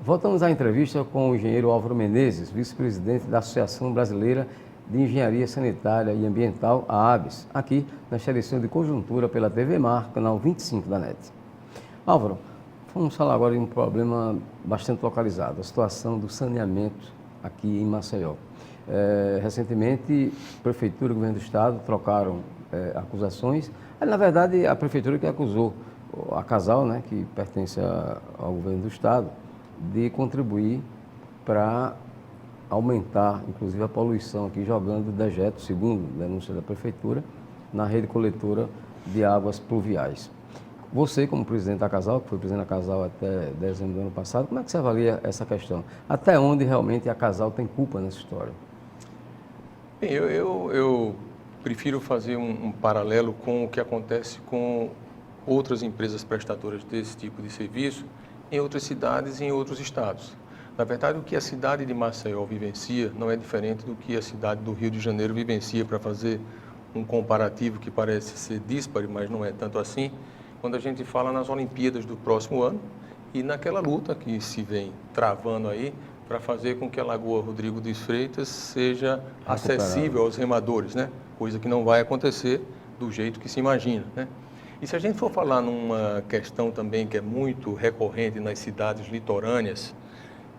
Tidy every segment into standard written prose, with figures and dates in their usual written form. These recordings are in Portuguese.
Voltamos à entrevista com o engenheiro Álvaro Menezes, vice-presidente da Associação Brasileira de Engenharia Sanitária e Ambiental, a ABES, aqui na edição de conjuntura pela TV Mar, canal 25 da NET. Álvaro, vamos falar agora de um problema bastante localizado, a situação do saneamento aqui em Maceió. Recentemente, a Prefeitura e o Governo do Estado trocaram acusações. Na verdade, a Prefeitura que acusou a Casal, né, que pertence ao Governo do Estado, de contribuir para aumentar, inclusive, a poluição aqui, jogando dejetos, segundo a denúncia da Prefeitura, na rede coletora de águas pluviais. Você, como presidente da Casal, que foi presidente da Casal até dezembro do ano passado, como é que você avalia essa questão? Até onde realmente a Casal tem culpa nessa história? Bem, eu prefiro fazer um paralelo com o que acontece com outras empresas prestadoras desse tipo de serviço em outras cidades e em outros estados. Na verdade, o que a cidade de Maceió vivencia não é diferente do que a cidade do Rio de Janeiro vivencia, para fazer um comparativo que parece ser díspare, mas não é tanto assim, quando a gente fala nas Olimpíadas do próximo ano e naquela luta que se vem travando aí para fazer com que a Lagoa Rodrigo de Freitas seja acessível aos remadores, né? Coisa que não vai acontecer do jeito que se imagina, né? E se a gente for falar numa questão também que é muito recorrente nas cidades litorâneas,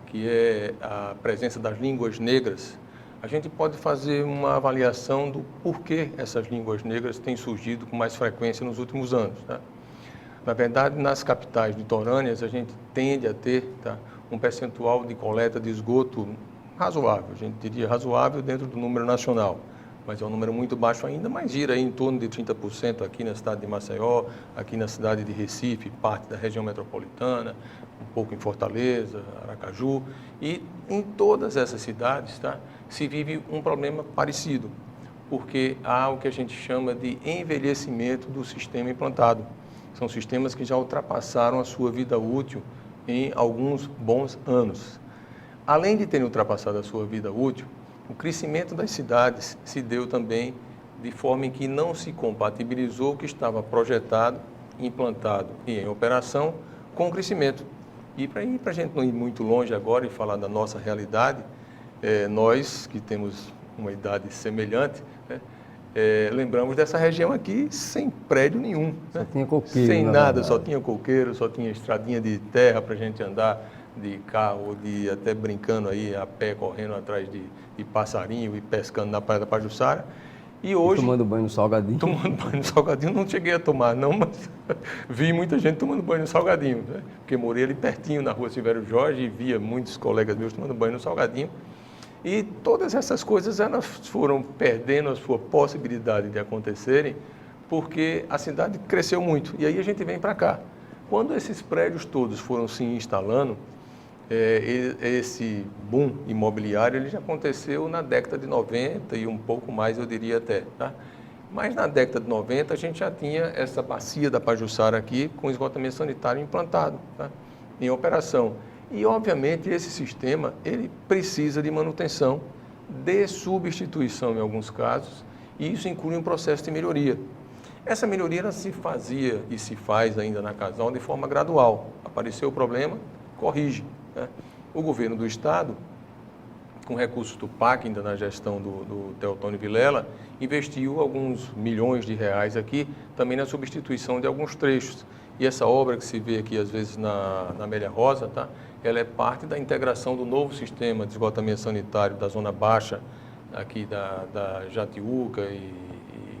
que é a presença das línguas negras, a gente pode fazer uma avaliação do porquê essas línguas negras têm surgido com mais frequência nos últimos anos, né? Na verdade, nas capitais litorâneas, a gente tende a ter, tá, um percentual de coleta de esgoto razoável, a gente diria razoável dentro do número nacional, mas é um número muito baixo ainda, mas gira aí em torno de 30% aqui na cidade de Maceió, aqui na cidade de Recife, parte da região metropolitana, um pouco em Fortaleza, Aracaju, e em todas essas cidades, tá, se vive um problema parecido, porque há o que a gente chama de envelhecimento do sistema implantado. São sistemas que já ultrapassaram a sua vida útil em alguns bons anos. Além de terem ultrapassado a sua vida útil, o crescimento das cidades se deu também de forma em que não se compatibilizou o que estava projetado, implantado e em operação com o crescimento. E para a gente não ir muito longe agora e falar da nossa realidade, nós que temos uma idade semelhante, né, lembramos dessa região aqui sem prédio nenhum. Só né? tinha coqueiro. Sem nada, só tinha coqueiro, só tinha estradinha de terra para a gente andar de carro, de até brincando aí a pé, correndo atrás de passarinho e pescando na Praia da Pajuçara. E hoje... tomando banho no Salgadinho. Tomando banho no Salgadinho, não cheguei a tomar não, mas vi muita gente tomando banho no Salgadinho, né? Porque morei ali pertinho na rua Silvério Jorge e via muitos colegas meus tomando banho no Salgadinho. E todas essas coisas elas foram perdendo a sua possibilidade de acontecerem porque a cidade cresceu muito. E aí a gente vem para cá. Quando esses prédios todos foram se instalando, esse boom imobiliário ele já aconteceu na década de 90 e um pouco mais, eu diria até. Tá? Mas na década de 90 a gente já tinha essa bacia da Pajuçara aqui com esgotamento sanitário implantado, tá? Em operação. E, obviamente, esse sistema ele precisa de manutenção, de substituição em alguns casos, e isso inclui um processo de melhoria. Essa melhoria ela se fazia e se faz ainda na Casal de forma gradual. Apareceu o problema, corrige. Né? O governo do Estado, com recursos do PAC, ainda na gestão do Teotônio Vilela, investiu alguns milhões de reais aqui, também na substituição de alguns trechos. E essa obra que se vê aqui, às vezes, na Amélia Rosa, tá? Ela é parte da integração do novo sistema de esgotamento sanitário da Zona Baixa, aqui da Jatiuca e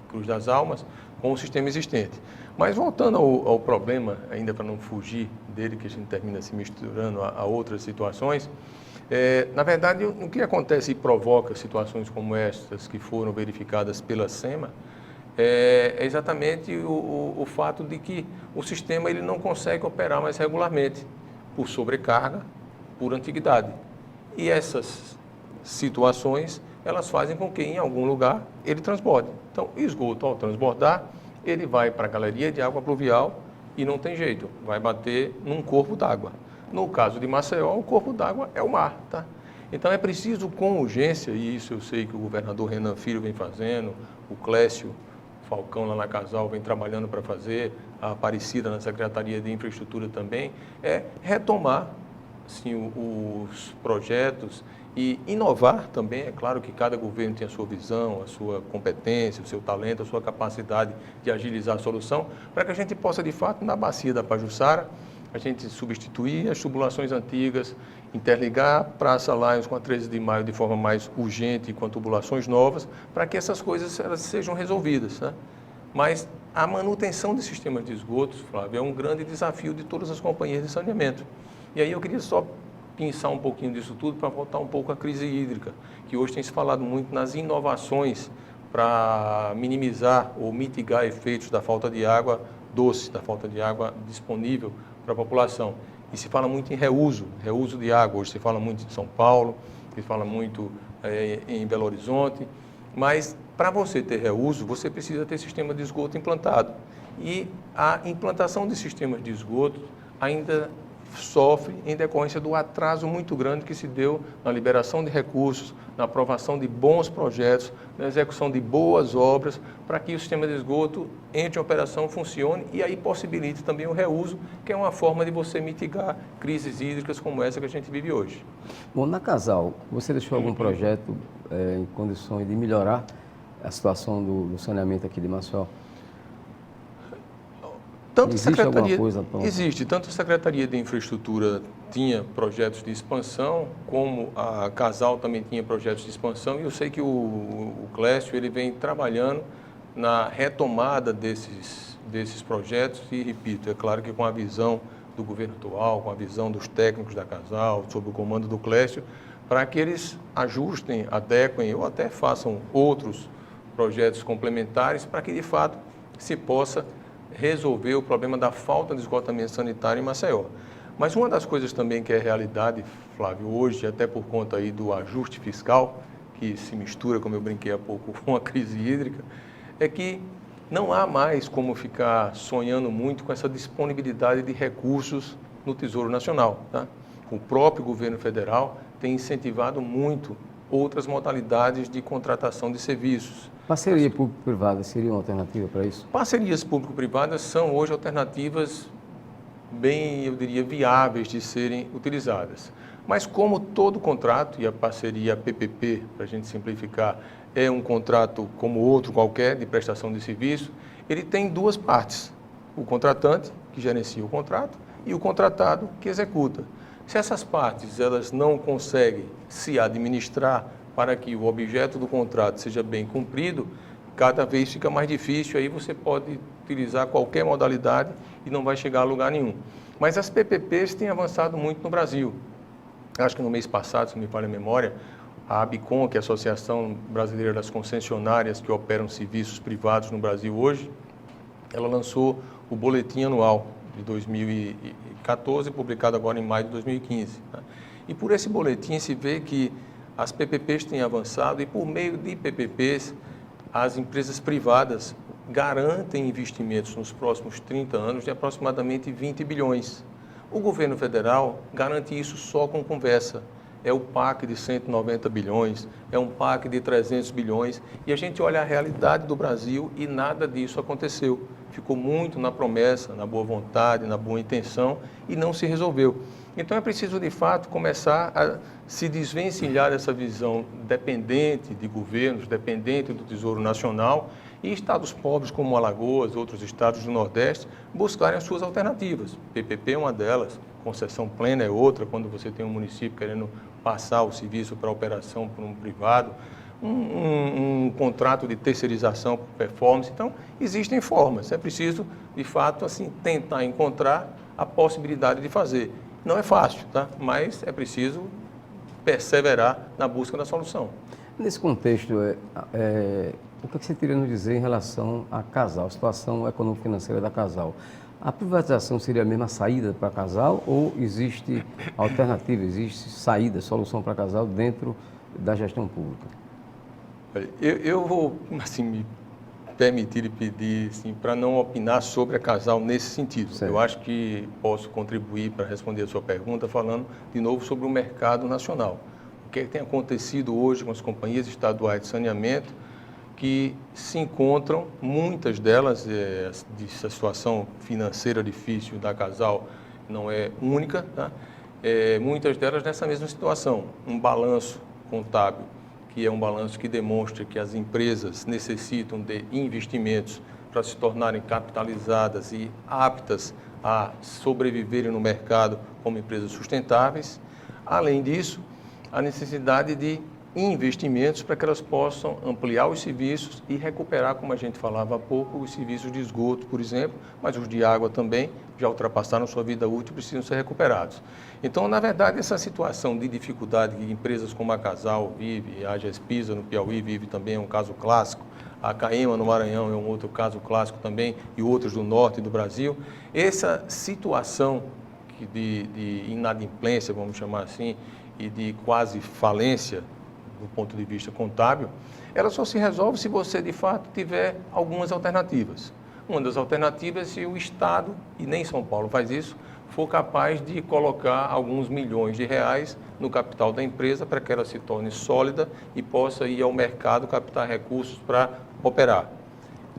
Cruz das Almas, com o sistema existente. Mas voltando ao problema, ainda para não fugir dele, que a gente termina se misturando a outras situações, na verdade, o que acontece e provoca situações como estas que foram verificadas pela SEMA é exatamente o fato de que o sistema ele não consegue operar mais regularmente, por sobrecarga, por antiguidade. E essas situações, elas fazem com que em algum lugar ele transborde. Então, esgoto ao transbordar, ele vai para a galeria de água pluvial e não tem jeito, vai bater num corpo d'água. No caso de Maceió, o corpo d'água é o mar, tá? Então é preciso com urgência, e isso eu sei que o governador Renan Filho vem fazendo, o Clécio Falcão lá na Casal vem trabalhando para fazer, a Aparecida na Secretaria de Infraestrutura também, retomar assim, os projetos e inovar também. É claro que cada governo tem a sua visão, a sua competência, o seu talento, a sua capacidade de agilizar a solução, para que a gente possa, de fato, na bacia da Pajuçara, a gente substituir as tubulações antigas, interligar a Praça Lions com a 13 de Maio de forma mais urgente com tubulações novas, para que essas coisas elas sejam resolvidas, né? Mas a manutenção de sistemas de esgotos, Flávio, é um grande desafio de todas as companhias de saneamento. E aí eu queria só pensar um pouquinho disso tudo para voltar um pouco à crise hídrica, que hoje tem se falado muito nas inovações para minimizar ou mitigar efeitos da falta de água doce, da falta de água disponível para a população. E se fala muito em reuso de água. Hoje se fala muito em São Paulo, se fala muito em Belo Horizonte, mas para você ter reuso, você precisa ter sistema de esgoto implantado. E a implantação de sistemas de esgoto ainda sofre em decorrência do atraso muito grande que se deu na liberação de recursos, na aprovação de bons projetos, na execução de boas obras, para que o sistema de esgoto entre em operação, funcione e aí possibilite também o reuso, que é uma forma de você mitigar crises hídricas como essa que a gente vive hoje. Bom, na Casal, você deixou algum projeto em condições de melhorar a situação do saneamento aqui de Maceió? Existe alguma coisa pronta? Existe. Tanto a Secretaria de Infraestrutura tinha projetos de expansão, como a Casal também tinha projetos de expansão, e eu sei que o Clécio ele vem trabalhando na retomada desses projetos, e repito, é claro que com a visão do governo atual, com a visão dos técnicos da Casal, sob o comando do Clécio, para que eles ajustem, adequem ou até façam outros projetos complementares para que, de fato, se possa resolver o problema da falta de esgotamento sanitário em Maceió. Mas uma das coisas também que é realidade, Flávio, hoje, até por conta aí do ajuste fiscal, que se mistura, como eu brinquei há pouco, com a crise hídrica, é que não há mais como ficar sonhando muito com essa disponibilidade de recursos no Tesouro Nacional, tá? O próprio governo federal tem incentivado muito outras modalidades de contratação de serviços. Parceria público-privada seria uma alternativa para isso? Parcerias público-privadas são hoje alternativas bem, eu diria, viáveis de serem utilizadas. Mas como todo contrato, e a parceria PPP, para a gente simplificar, é um contrato como outro qualquer de prestação de serviço, ele tem duas partes. O contratante, que gerencia o contrato, e o contratado, que executa. Se essas partes elas não conseguem se administrar para que o objeto do contrato seja bem cumprido, cada vez fica mais difícil, aí você pode utilizar qualquer modalidade e não vai chegar a lugar nenhum. Mas as PPPs têm avançado muito no Brasil. Acho que no mês passado, se não me falha a memória, a ABICOM, que é a Associação Brasileira das Concessionárias que operam serviços privados no Brasil hoje, ela lançou o boletim anual de 2014, publicado agora em maio de 2015. Tá? E por esse boletim se vê que as PPPs têm avançado e por meio de PPPs as empresas privadas garantem investimentos nos próximos 30 anos de aproximadamente 20 bilhões. O governo federal garante isso só com conversa. É o PAC de 190 bilhões, é um PAC de 300 bilhões e a gente olha a realidade do Brasil e nada disso aconteceu. Ficou muito na promessa, na boa vontade, na boa intenção e não se resolveu. Então é preciso, de fato, começar a se desvencilhar dessa visão dependente de governos, dependente do Tesouro Nacional e estados pobres como Alagoas, outros estados do Nordeste, buscarem as suas alternativas. PPP é uma delas, concessão plena é outra, quando você tem um município querendo passar o serviço para operação por um privado, um contrato de terceirização por performance. Então, existem formas. É preciso, de fato, assim, tentar encontrar a possibilidade de fazer. Não é fácil, tá? Mas é preciso perseverar na busca da solução. Nesse contexto, o que você teria a nos dizer em relação à Casal, a situação econômico-financeira da Casal? A privatização seria a mesma saída para a Casal ou existe alternativa, existe saída, solução para a Casal dentro da gestão pública? Eu vou, assim, me permitir e pedir, assim, para não opinar sobre a Casal nesse sentido. Certo. Eu acho que posso contribuir para responder a sua pergunta falando de novo sobre o mercado nacional. O que tem acontecido hoje com as companhias estaduais de saneamento que se encontram, muitas delas, de situação financeira difícil da Casal não é única, tá? muitas delas nessa mesma situação, um balanço contábil, que é um balanço que demonstra que as empresas necessitam de investimentos para se tornarem capitalizadas e aptas a sobreviverem no mercado como empresas sustentáveis. Além disso, a necessidade de investimentos para que elas possam ampliar os serviços e recuperar, como a gente falava há pouco, os serviços de esgoto, por exemplo, mas os de água também já ultrapassaram sua vida útil e precisam ser recuperados. Então, na verdade, essa situação de dificuldade que empresas como a Casal vive, a Gespisa no Piauí vive também é um caso clássico, a Caema no Maranhão é um outro caso clássico também, e outros do norte do Brasil. Essa situação de inadimplência, vamos chamar assim, e de quase falência, do ponto de vista contábil, ela só se resolve se você, de fato, tiver algumas alternativas. Uma das alternativas é se o Estado, e nem São Paulo faz isso, for capaz de colocar alguns milhões de reais no capital da empresa para que ela se torne sólida e possa ir ao mercado captar recursos para operar.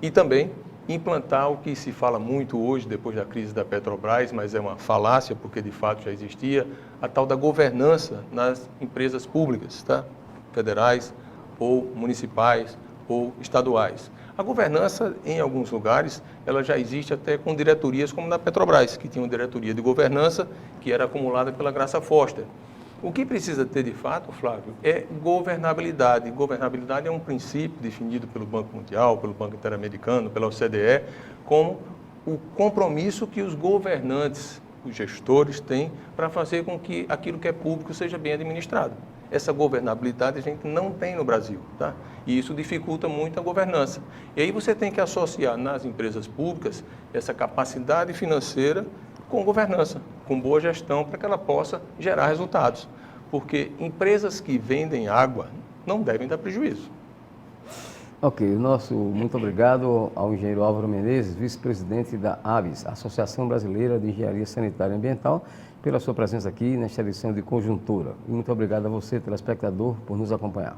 E também implantar o que se fala muito hoje, depois da crise da Petrobras, mas é uma falácia, porque de fato já existia, a tal da governança nas empresas públicas, tá? Federais ou municipais ou estaduais. A governança, em alguns lugares, ela já existe até com diretorias como na Petrobras, que tinha uma diretoria de governança que era acumulada pela Graça Foster. O que precisa ter, de fato, Flávio, é governabilidade. Governabilidade é um princípio definido pelo Banco Mundial, pelo Banco Interamericano, pela OCDE, como o compromisso que os governantes, os gestores, têm para fazer com que aquilo que é público seja bem administrado. Essa governabilidade a gente não tem no Brasil, tá? E isso dificulta muito a governança. E aí você tem que associar nas empresas públicas essa capacidade financeira com governança, com boa gestão, para que ela possa gerar resultados. Porque empresas que vendem água não devem dar prejuízo. Ok, muito obrigado ao engenheiro Álvaro Menezes, vice-presidente da ABS, Associação Brasileira de Engenharia Sanitária e Ambiental, pela sua presença aqui nesta edição de Conjuntura. E muito obrigado a você, telespectador, por nos acompanhar.